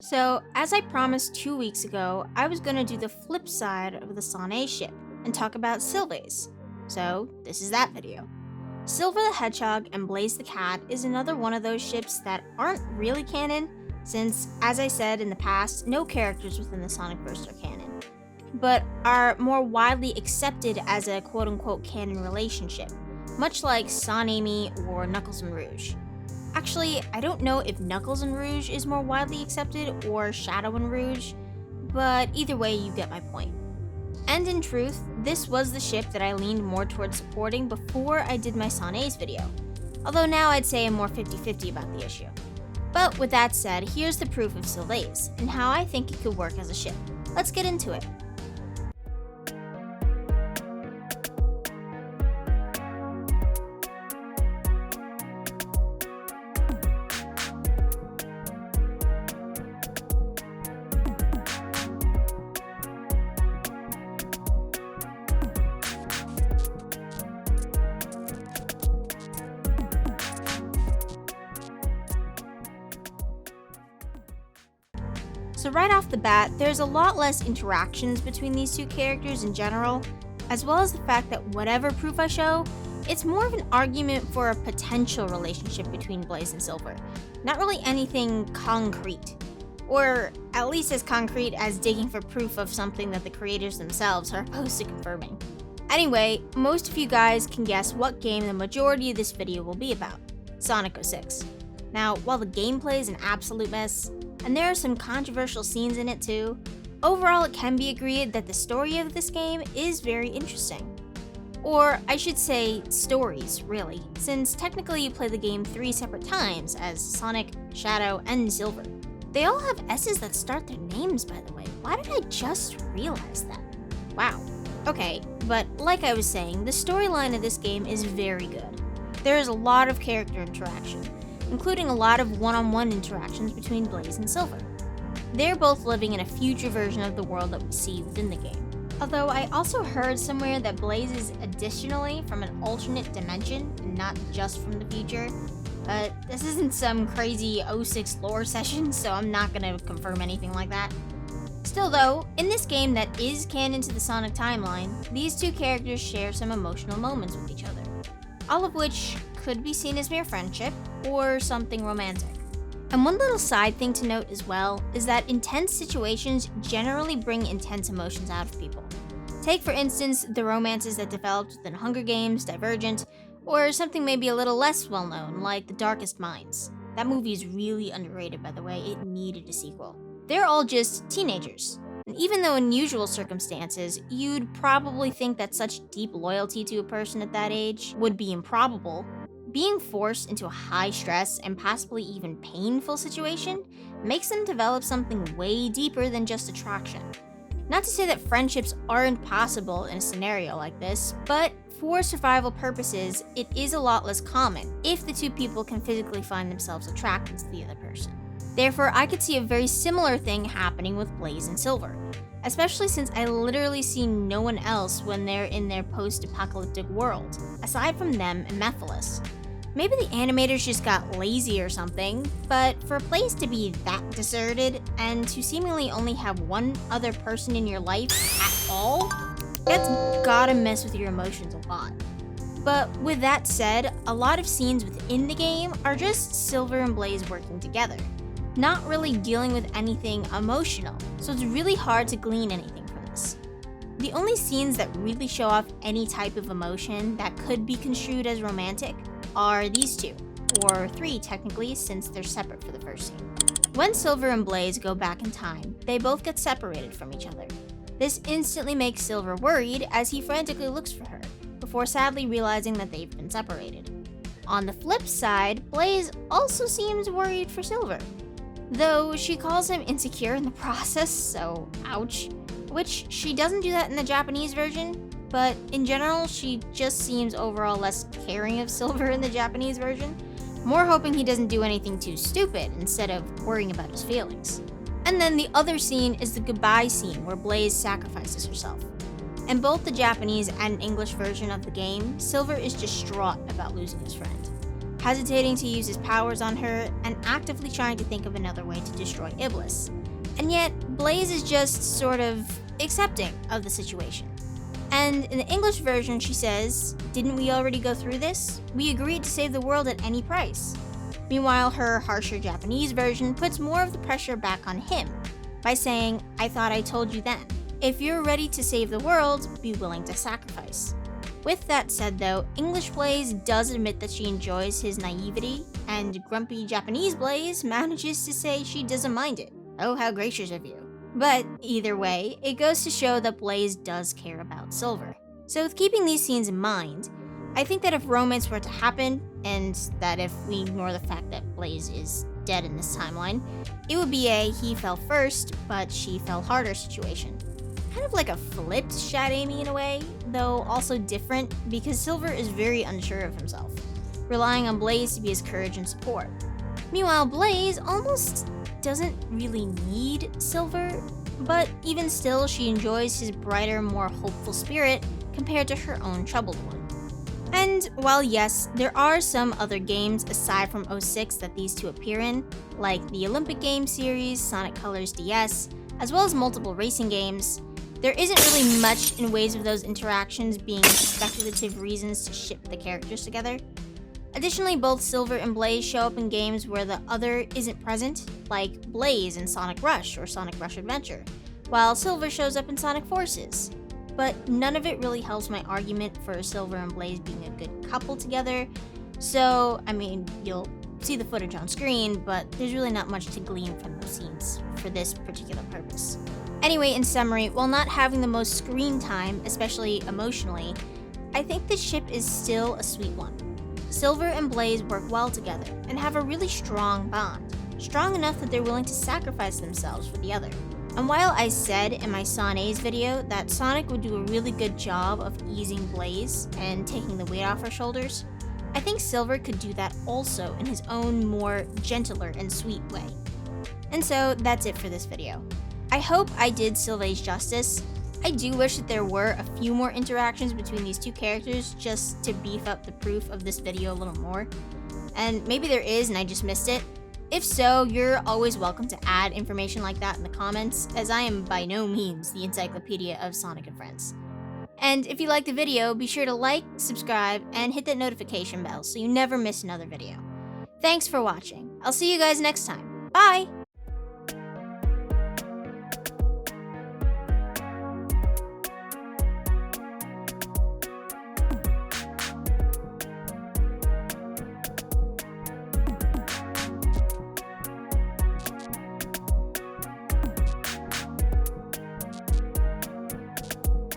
So, as I promised 2 weeks ago, I was going to do the flip side of the Sonaze ship and talk about Silvaze. So, this is that video. Silver the Hedgehog and Blaze the Cat is another one of those ships that aren't really canon, since, as I said in the past, no characters within the Sonicverse are canon, but are more widely accepted as a quote-unquote canon relationship, much like Sonamy or Knuckles and Rouge. Actually, I don't know if Knuckles and Rouge is more widely accepted or Shadow and Rouge, but either way, you get my point. And in truth, this was the ship that I leaned more towards supporting before I did my Sonaze video, although now I'd say I'm more 50-50 about the issue. But with that said, here's the proof of Silvaze, and how I think it could work as a ship. Let's get into it. So right off the bat, there's a lot less interactions between these two characters in general, as well as the fact that whatever proof I show, it's more of an argument for a potential relationship between Blaze and Silver, not really anything concrete. Or at least as concrete as digging for proof of something that the creators themselves are opposed to confirming. Anyway, most of you guys can guess what game the majority of this video will be about, Sonic 06. Now, while the gameplay is an absolute mess, and there are some controversial scenes in it too, overall it can be agreed that the story of this game is very interesting. Or I should say stories, really, since technically you play the game 3 separate times as Sonic, Shadow, and Silver. They all have S's that start their names, by the way. Why did I just realize that? Wow. Okay, but like I was saying, the storyline of this game is very good. There is a lot of character interaction, including a lot of one-on-one interactions between Blaze and Silver. They're both living in a future version of the world that we see within the game. Although I also heard somewhere that Blaze is additionally from an alternate dimension and not just from the future. But this isn't some crazy 06 lore session, so I'm not gonna confirm anything like that. Still though, in this game that is canon to the Sonic timeline, these two characters share some emotional moments with each other, all of which could be seen as mere friendship or something romantic. And one little side thing to note as well is that intense situations generally bring intense emotions out of people. Take for instance the romances that developed within Hunger Games, Divergent, or something maybe a little less well known like The Darkest Minds. That movie is really underrated, by the way. It needed a sequel. They're all just teenagers. And even though in usual circumstances, you'd probably think that such deep loyalty to a person at that age would be improbable, being forced into a high-stress and possibly even painful situation makes them develop something way deeper than just attraction. Not to say that friendships aren't possible in a scenario like this, but for survival purposes, it is a lot less common if the two people can physically find themselves attracted to the other person. Therefore, I could see a very similar thing happening with Blaze and Silver, especially since I literally see no one else when they're in their post-apocalyptic world, aside from them and Mephiles. Maybe the animators just got lazy or something, but for a place to be that deserted and to seemingly only have one other person in your life at all, that's gotta mess with your emotions a lot. But with that said, a lot of scenes within the game are just Silver and Blaze working together, not really dealing with anything emotional, so it's really hard to glean anything from this. The only scenes that really show off any type of emotion that could be construed as romantic are these two, or 3 technically since they're separate for the first scene. When Silver and Blaze go back in time, they both get separated from each other. This instantly makes Silver worried as he frantically looks for her, before sadly realizing that they've been separated. On the flip side, Blaze also seems worried for Silver, though she calls him insecure in the process, so ouch. Which she doesn't do that in the Japanese version, but in general, she just seems overall less caring of Silver in the Japanese version, more hoping he doesn't do anything too stupid instead of worrying about his feelings. And then the other scene is the goodbye scene where Blaze sacrifices herself. In both the Japanese and English version of the game, Silver is distraught about losing his friend. hesitating to use his powers on her, and actively trying to think of another way to destroy Iblis. And yet, Blaze is just sort of accepting of the situation. And in the English version, she says, "Didn't we already go through this? We agreed to save the world at any price." Meanwhile, her harsher Japanese version puts more of the pressure back on him by saying, "I thought I told you then. If you're ready to save the world, be willing to sacrifice." With that said though, English Blaze does admit that she enjoys his naivety, and grumpy Japanese Blaze manages to say she doesn't mind it. Oh, how gracious of you. But either way, it goes to show that Blaze does care about Silver. So with keeping these scenes in mind, I think that if romance were to happen, and that if we ignore the fact that Blaze is dead in this timeline, it would be a he fell first, but she fell harder situation. Kind of like a flipped Shad Amy in a way, though also different because Silver is very unsure of himself, relying on Blaze to be his courage and support. Meanwhile, Blaze almost doesn't really need Silver, but even still she enjoys his brighter, more hopeful spirit compared to her own troubled one. And while yes, there are some other games aside from 06 that these two appear in, like the Olympic Games series, Sonic Colors DS, as well as multiple racing games, there isn't really much in ways of those interactions being speculative reasons to ship the characters together. Additionally, both Silver and Blaze show up in games where the other isn't present, like Blaze in Sonic Rush or Sonic Rush Adventure, while Silver shows up in Sonic Forces. But none of it really helps my argument for Silver and Blaze being a good couple together, so, I mean, you'll see the footage on screen, but there's really not much to glean from those scenes for this particular purpose. Anyway, in summary, while not having the most screen time, especially emotionally, I think the ship is still a sweet one. Silver and Blaze work well together and have a really strong bond, strong enough that they're willing to sacrifice themselves for the other. And while I said in my Sonaze video that Sonic would do a really good job of easing Blaze and taking the weight off her shoulders, I think Silver could do that also in his own more gentler and sweet way. And so that's it for this video. I hope I did Silvaze justice. I do wish that there were a few more interactions between these two characters just to beef up the proof of this video a little more. And maybe there is and I just missed it. If so, you're always welcome to add information like that in the comments, as I am by no means the encyclopedia of Sonic and Friends. And if you liked the video, be sure to like, subscribe, and hit that notification bell so you never miss another video. Thanks for watching. I'll see you guys next time. Bye!